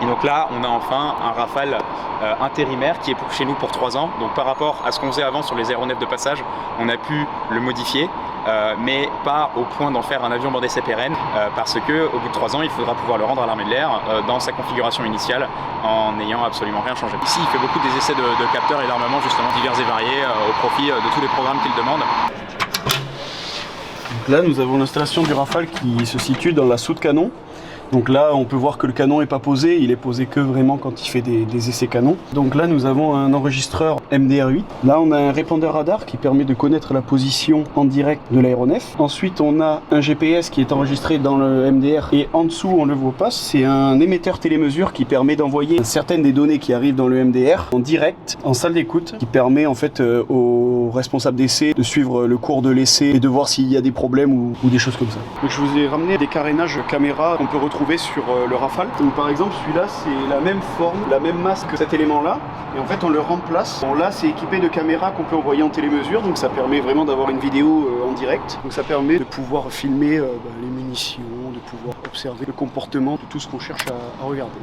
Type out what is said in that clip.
Et donc là, on a enfin un Rafale intérimaire qui est chez nous pour 3 ans. Donc par rapport à ce qu'on faisait avant sur les aéronefs de passage, on a pu le modifier, mais pas au point d'en faire un avion bordé CPRN, parce que au bout de 3 ans, il faudra pouvoir le rendre à l'armée de l'air dans sa configuration initiale, en n'ayant absolument rien changé. Ici, il fait beaucoup des essais de capteurs et d'armements justement divers et variés au profit de tous les programmes qu'il demande. Donc là, nous avons l'installation du Rafale qui se situe dans la soute canon. Donc là, on peut voir que le canon n'est pas posé, il est posé que vraiment quand il fait des essais canons. Donc là, nous avons un enregistreur MDR8. Là, on a un répondeur radar qui permet de connaître la position en direct de l'aéronef. Ensuite, on a un GPS qui est enregistré dans le MDR et en dessous, on ne le voit pas, c'est un émetteur télémesure qui permet d'envoyer certaines des données qui arrivent dans le MDR en direct, en salle d'écoute, qui permet en fait aux responsables d'essai de suivre le cours de l'essai et de voir s'il y a des problèmes ou des choses comme ça. Donc je vous ai ramené des carénages caméra qu'on peut retrouver sur le Rafale. Donc par exemple celui-là c'est la même forme, la même masse que cet élément là et en fait on le remplace. Bon, là c'est équipé de caméras qu'on peut envoyer en télémesure, donc ça permet vraiment d'avoir une vidéo en direct. Donc ça permet de pouvoir filmer les munitions, de pouvoir observer le comportement de tout ce qu'on cherche à regarder.